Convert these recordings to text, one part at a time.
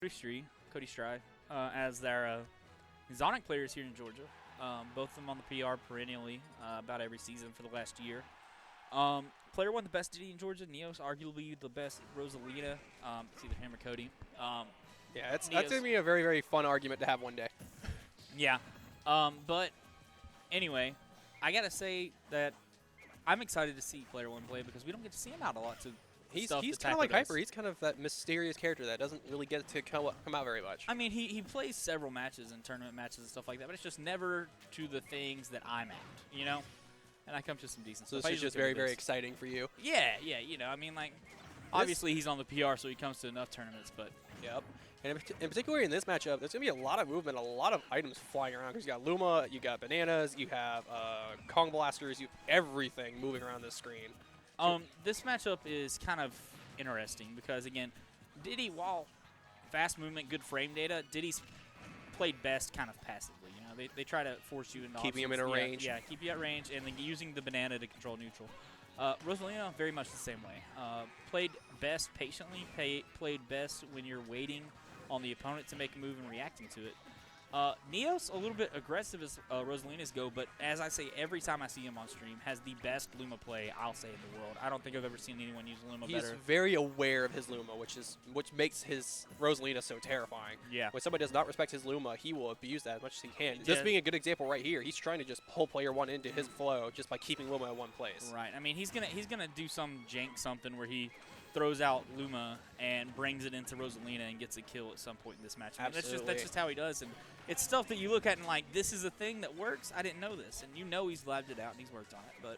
Cody Stride, as their Zonic players here in Georgia. Both of them on the PR perennially, about every season for the last year. Player-1, the best Diddy in Georgia. Neos, arguably the best Rosalina. It's either him or Cody. Yeah, that's going to be a very, very fun argument to have one day. Yeah. But anyway, I got to say that I'm excited to see Player-1 play because we don't get to see him out a lot. He's kind of like Hyper. He's kind of that mysterious character that doesn't really get to come out very much. I mean, he plays several matches and tournament matches and stuff like that, but it's just never to the things that I'm at, you know? And I come to some decent stuff. So this is just very, very exciting for you. Yeah, you know, I mean, like, obviously he's on the PR, so he comes to enough tournaments, but. Yep. And in particular in this matchup, there's going to be a lot of movement, a lot of items flying around because you got Luma, you got bananas, you have Kong blasters, you everything moving around this screen. This matchup is kind of interesting because, again, Diddy, while fast movement, good frame data, Diddy's played best kind of passively. You know, they try to force you into keeping him in a range. Yeah, keep you at range, and then using the banana to control neutral. Rosalina, very much the same way. Played best patiently, played best when you're waiting on the opponent to make a move and reacting to it. Neos, a little bit aggressive as Rosalina's go, but as I say every time I see him on stream, has the best Luma play, I'll say, in the world. I don't think I've ever seen anyone use Luma better. He's very aware of his Luma, which makes his Rosalina so terrifying. Yeah. When somebody does not respect his Luma, he will abuse that as much as he can. Yeah. Just being a good example right here, he's trying to just pull Player-1 into his flow just by keeping Luma in one place. Right. I mean, he's gonna do some jank something where he throws out Luma and brings it into Rosalina and gets a kill at some point in this match. I mean, that's just how he does, and it's stuff that you look at and like, this is a thing that works. I didn't know this, and you know he's labbed it out and he's worked on it. But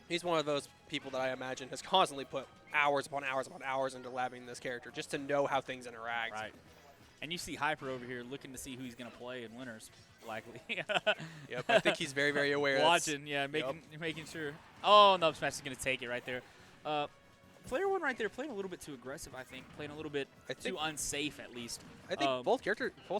he's one of those people that I imagine has constantly put hours upon hours upon hours into labbing this character just to know how things interact. Right. And you see Hyper over here looking to see who he's going to play in winners, likely. Yep, I think he's very, very aware. Watching, yeah, making sure. Oh, no, Smash is going to take it right there. Player-1 right there playing a little bit too aggressive, I think. Playing a little bit too unsafe, at least. I think both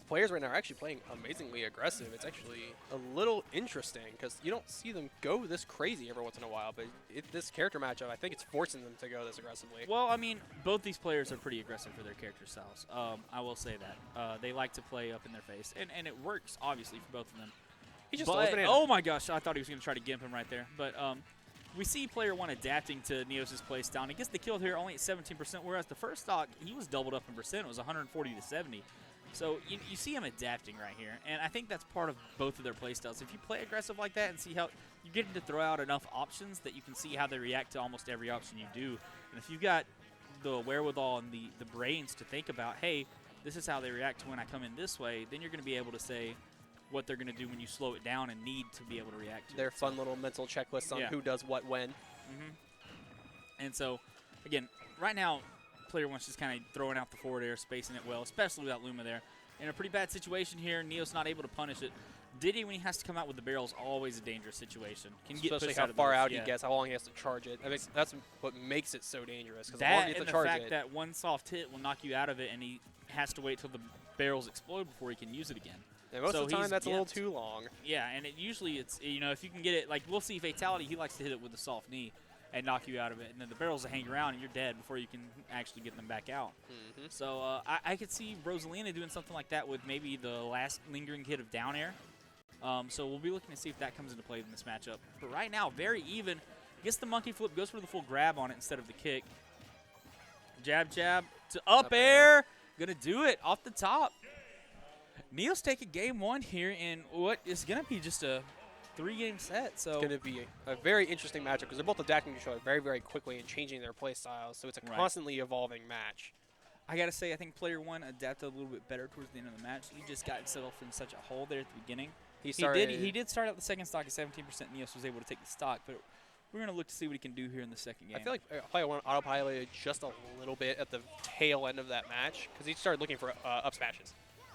players right now are actually playing amazingly aggressive. It's actually a little interesting because you don't see them go this crazy every once in a while. But this character matchup, I think it's forcing them to go this aggressively. Well, I mean, both these players are pretty aggressive for their character styles. I will say that. They like to play up in their face. And it works, obviously, for both of them. He just stole his banana. Oh, my gosh. I thought he was going to try to gimp him right there. But we see Player-1 adapting to Neos' play style. He gets the kill here only at 17%, whereas the first stock, he was doubled up in percent. It was 140 to 70. So you see him adapting right here, and I think that's part of both of their play styles. If you play aggressive like that and see how you get to throw out enough options that you can see how they react to almost every option you do, and if you've got the wherewithal and the brains to think about, hey, this is how they react to when I come in this way, then you're going to be able to say what they're going to do when you slow it down and need to be able to react to their fun little mental checklists on who does what when. And so, again, right now, Player-1's just kind of throwing out the forward air, spacing it well, especially without Luma there. In a pretty bad situation here, Neos not able to punish it. Diddy, when he has to come out with the barrels, always a dangerous situation. Especially how far out he gets, how long he has to charge it. I mean, that's what makes it so dangerous. That and the fact that one soft hit will knock you out of it, and he has to wait till the barrels explode before he can use it again. And most of the time, that's a little too long. Yeah, and usually it's, you know, if you can get it, like we'll see Fatality, he likes to hit it with a soft knee and knock you out of it. And then the barrels will hang around and you're dead before you can actually get them back out. So I could see Rosalina doing something like that with maybe the last lingering hit of down air. So we'll be looking to see if that comes into play in this matchup. But right now, very even. Gets the monkey flip, goes for the full grab on it instead of the kick. Jab, jab to up air. Gonna do it off the top. Neos taking game one here in what is going to be just a 3-game set. So it's going to be a very interesting matchup because they're both adapting to each other very, very quickly and changing their play styles. So it's a constantly evolving match. I got to say, I think Player-1 adapted a little bit better towards the end of the match. He just got himself in such a hole there at the beginning. He did start out the second stock at 17%. Neos was able to take the stock, but we're going to look to see what he can do here in the second game. I feel like Player-1 autopiloted just a little bit at the tail end of that match because he started looking for up smashes.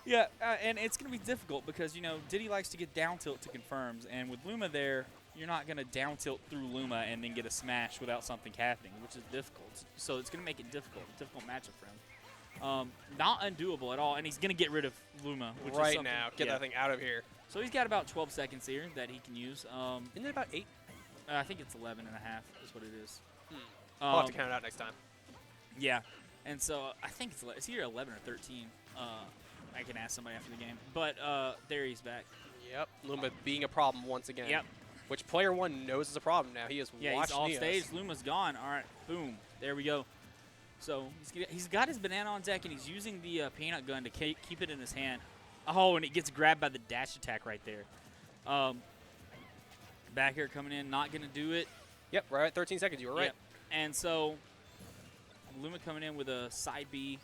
Yeah, and it's going to be difficult because, you know, Diddy likes to get down tilt to confirms, and with Luma there, you're not going to down tilt through Luma and then get a smash without something happening, which is difficult. So it's going to make it difficult, a difficult matchup for him. Not undoable at all, and he's going to get rid of Luma. Which right now, get that thing out of here. So he's got about 12 seconds here that he can use. Isn't it about 8? I think it's 11 and a half is what it is. I'll have to count it out next time. Yeah, and so I think it's either 11 or 13. I can ask somebody after the game. But there he's back. Yep. Luma being a problem once again. Yep. Which player 1 knows is a problem now. He has watched he's off Neos. stage. Luma's gone. All right, boom. There we go. So he's got his banana on deck, and he's using the peanut gun to keep it in his hand. Oh, and it gets grabbed by the dash attack right there. Back air coming in, not going to do it. Yep, right at 13 seconds. You were right. Yep. And so Luma coming in with a side B.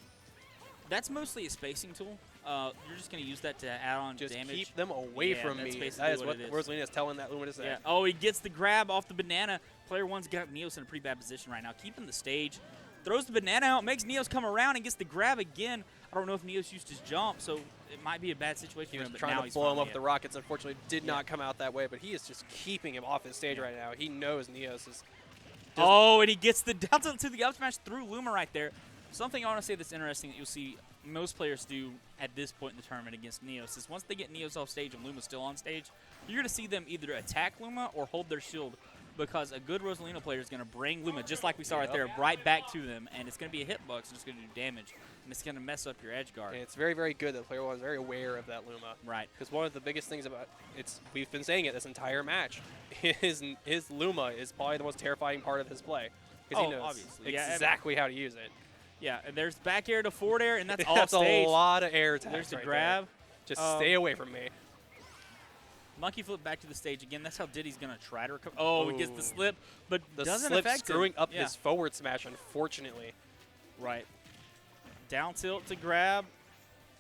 That's mostly a spacing tool. You're just going to use that to add on just damage. Keep them away from me. That is what Rosalina is telling that Luma to say. Yeah. Oh, he gets the grab off the banana. Player 1's got Neos in a pretty bad position right now. Keeping the stage. Throws the banana out, makes Neos come around and gets the grab again. I don't know if Neos used his jump, so it might be a bad situation for him. He was trying to blow him up with the rockets. Unfortunately, did not come out that way, but he is just keeping him off his stage right now. He knows Neos is... Oh, and he gets the down to the up smash through Luma right there. Something I want to say that's interesting that you'll see most players do at this point in the tournament against Neos is once they get Neos off stage and Luma's still on stage, you're going to see them either attack Luma or hold their shield, because a good Rosalina player is going to bring Luma, just like we saw right there, right back to them, and it's going to be a hitbox, and it's going to do damage, and it's going to mess up your edge guard. And it's very, very good that player 1 is very aware of that Luma. Right. Because one of the biggest things about we've been saying it this entire match, his Luma is probably the most terrifying part of his play. Because he knows obviously. exactly how to use it. Yeah, and there's back air to forward air, and that's all That's stage. a lot of air attacks. There's the right grab. There. Just stay away from me. Monkey flip back to the stage again. That's how Diddy's going to try to recover. Oh, he gets the slip, but the doesn't slip affect screwing him. up his forward smash, unfortunately. Right. Down tilt to grab.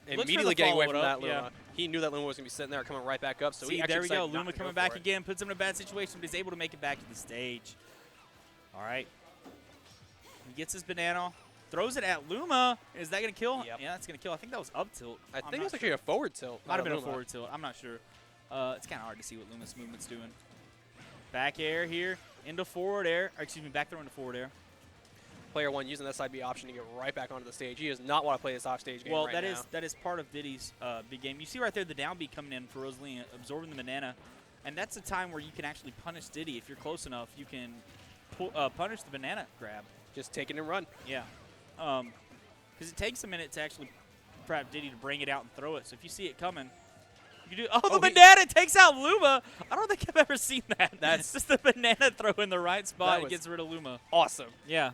Immediately getting away from that Luma. Yeah. He knew that Luma was going to be sitting there coming right back up. So see, he actually there we go. Luma coming back it. again. Puts him in a bad situation, but he's able to make it back to the stage. All right. He gets his banana. Throws it at Luma. Is that going to kill? Yep. Yeah, that's going to kill. I think that was up tilt. I think it was actually a forward tilt. Might have been a forward tilt. I'm not sure. It's kind of hard to see what Luma's movement's doing. Back air here into forward air. Or excuse me, back throw into forward air. Player 1 using that side B option to get right back onto the stage. He does not want to play this offstage game right now. That is part of Diddy's big game. You see right there the down B coming in for Rosalina, absorbing the banana. And that's a time where you can actually punish Diddy. If you're close enough, you can punish the banana grab. Just take it and run. Yeah. Because it takes a minute to actually prep Diddy to bring it out and throw it. So if you see it coming, you do. Oh, the banana takes out Luma. I don't think I've ever seen that. That's just the banana throw in the right spot and gets rid of Luma. Awesome. Yeah.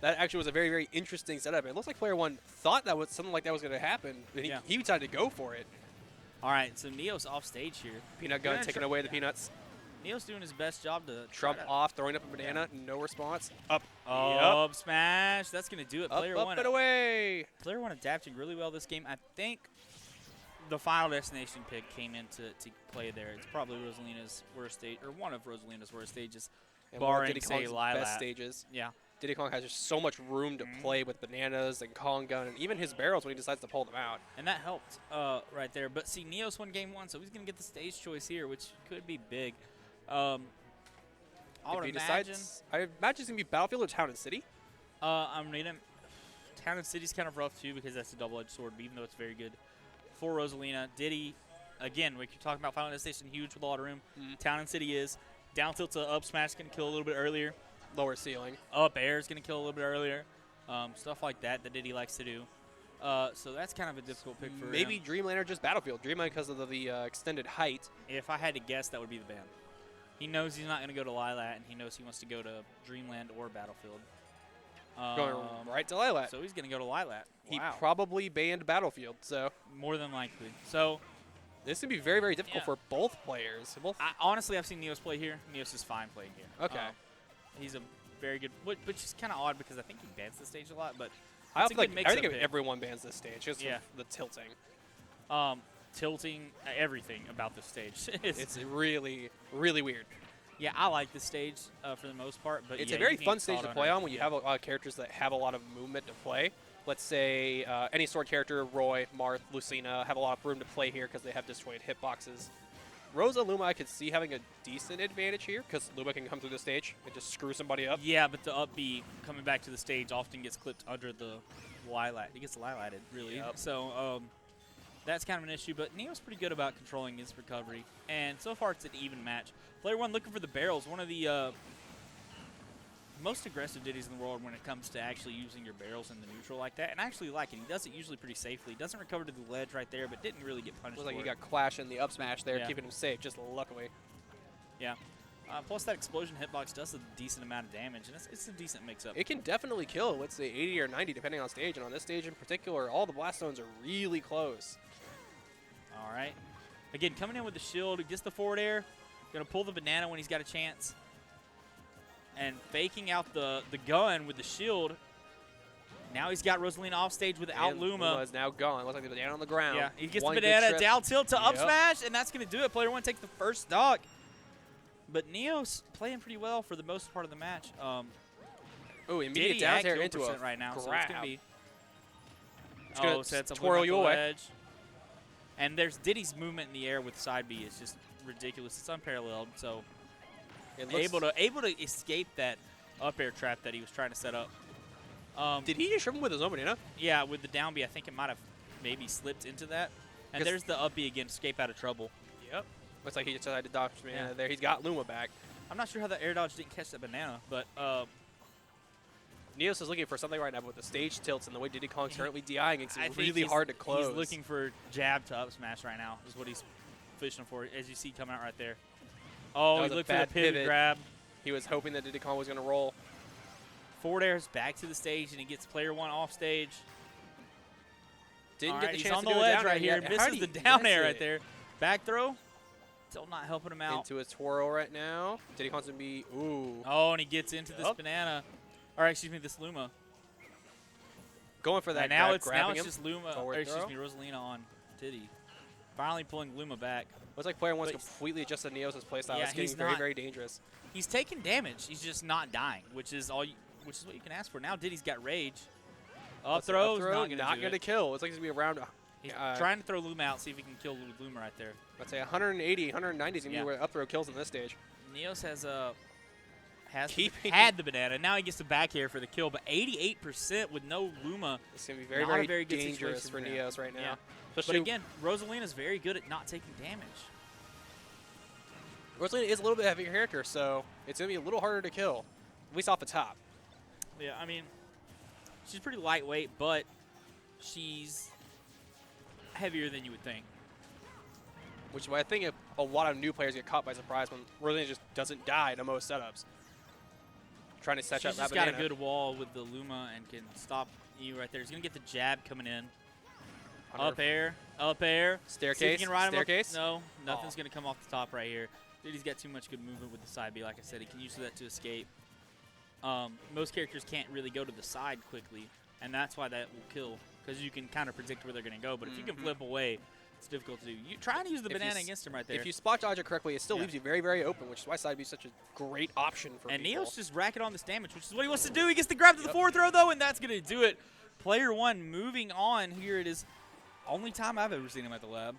That actually was a very, very interesting setup. It looks like player 1 thought that was something like that was going to happen, and he decided to go for it. All right, so Neos off stage here. Peanut gun taking away the peanuts. Neos doing his best job to Trump off, throwing up a banana, no response. Up. Up smash. That's going to do it. Player 1 and away. Player 1 adapting really well this game. I think the final destination pick came into play there. It's probably Rosalina's worst stage, or one of Rosalina's worst stages, and barring, say, Lilat. Best stages. Yeah. Diddy Kong has just so much room to play with bananas and Kong gun and even his barrels when he decides to pull them out. And that helped right there. But see, Neos won game 1, so he's going to get the stage choice here, which could be big. I would imagine it's going to be Battlefield or Town and City. I'm reading Town and City's kind of rough, too, because that's a double-edged sword, but even though it's very good for Rosalina. Diddy, again, we keep talking about Final Destination, huge with a lot of room. Town and City is. Down tilt to up smash going to kill a little bit earlier. Lower ceiling. Up air is going to kill a little bit earlier. Stuff like that Diddy likes to do. So that's kind of a difficult pick for maybe him. Dreamland or just Battlefield. Dreamland because of the extended height. If I had to guess, that would be the ban. He knows he's not going to go to Lilat, and he knows he wants to go to Dreamland or Battlefield. Going right to Lilat. So he's going to go to Lilat. Wow. He probably banned Battlefield, so. More than likely. So this would be very, very difficult for both players. Honestly, I've seen Neos play here. Neos is fine playing here. Okay. He's a very good, which is kind of odd because I think he bans the stage a lot, but I think everyone bans this stage, just the tilting. Tilting, everything about the stage. It's really, really weird. Yeah, I like this stage for the most part, but it's a very fun stage to play on when you have a lot of characters that have a lot of movement to play. Let's say any sword character, Roy, Marth, Lucina, have a lot of room to play here because they have destroyed hitboxes. Rosaluma, I could see having a decent advantage here because Luma can come through the stage and just screw somebody up. Yeah, but the up B coming back to the stage often gets clipped under the Lilat. He gets Lilated, really. Yep. So that's kind of an issue, but Neo's pretty good about controlling his recovery. And so far, it's an even match. Player 1 looking for the barrels. One of the most aggressive Diddy's in the world when it comes to actually using your barrels in the neutral like that. And I actually like it. He does it usually pretty safely. Doesn't recover to the ledge right there, but didn't really get punished. Looks like for he it. got Clash in the up smash there, Yeah. keeping him safe, just luckily. Yeah. Plus that explosion hitbox does a decent amount of damage, and it's a decent mix-up. It can definitely kill, let's say, 80 or 90, depending on stage. And on this stage in particular, all the blast zones are really close. All right. Again, coming in with the shield, gets the forward air, going to pull the banana when he's got a chance. And faking out the gun with the shield. Now he's got Rosalina off stage without And Luma. Luma is now gone. Looks like the banana on the ground. Yeah, he gets One the good banana, trip. down tilt to up Yep. smash, and that's going to do it. Player 1 takes the first stock. But Neo's playing pretty well for the most part of the match. Ooh, immediate Diddy down at air kill into a percent right now, so it's grab. going to be. gonna Sets up twirl Luma you at the away. ledge. And there's Diddy's movement in the air with side B is just ridiculous. It's unparalleled. So It looks, able to escape that up air trap that he was trying to set up. did he just shrimp him with his own banana? Yeah, with the down B, I think it might have maybe slipped into that. And there's the up B again, escape out of trouble. Yep. Looks like he just decided to dodge banana Yeah. there. He's got Luma back. I'm not sure how that air dodge didn't catch that banana, but Neos is looking for something right now, but with the stage tilts and the way Diddy Kong's currently DIing, it's I think really he's- hard to close. He's looking for jab to up smash right now, is what he's fishing for, as you see coming out right there. Oh, That he was a looked for the bad pivot pivot. grab. He was hoping that Diddy Kong was going to roll. Forward airs back to the stage, and he gets player 1 off stage. Didn't All get right, the he's chance on to the do a ledge down right air here. yet. How Misses did the he down miss air it? right there. Back throw. Still not helping him out. Into his twirl right now. Diddy Kong's going to be, ooh. Oh, and he gets into this Yup. banana. Or excuse me, this Luma. Going for that And now grab, it's grabbing him. just Luma, Forward or excuse throw. me, Rosalina on Diddy. Finally pulling Luma back. Looks like player 1's But completely adjusted Neos' playstyle. Yeah, It's getting he's very, not- very dangerous. He's taking damage. He's just not dying, which is what you can ask for. Now Diddy's got rage. Up Let's see, throw is throw, not going to do it. kill. It's like he's going to be around, He's uh, trying to throw Luma out, see if he can kill Luma right there. let's say 180, 190 is going to Yeah. be where up throw kills in this stage. Neos has Keeping- had the banana. Now he gets the back air for the kill, but 88% with no Luma. It's going to be very, Not a very, very good dangerous situation for for him. Neos right now. Yeah. Especially But again, Rosalina's very good at not taking damage. Rosalina is a little bit heavier character, so it's going to be a little harder to kill, at least off the top. Yeah, I mean, she's pretty lightweight, but she's heavier than you would think. Which is why I think a lot of new players get caught by surprise when Rosalina just doesn't die to most setups. Trying to set She's up that just got banana. a good wall with the Luma and can stop you right there. He's going to get the jab coming in. Hunter- Up air, up air. See if Staircase, he can ride him up. staircase. No, nothing's Oh. going to come off the top right here. Dude, he's got too much good movement with the side B. Like I said, he can use that to escape. Most characters can't really go to the side quickly, and that's why that will kill, because you can kind of predict where they're going to go. But if you can Mhm. flip away, it's difficult to do. You trying to use the If you banana s- against him right there. If you spot dodge it correctly, it still Yeah. leaves you very, very open, which is why side B is such a great option for And people. Neo's just racking on this damage, which is what he wants to do. He gets the grab to the Yep. forward throw, though, and that's going to do it. Player 1 moving on. Here it is. Only time I've ever seen him at the lab.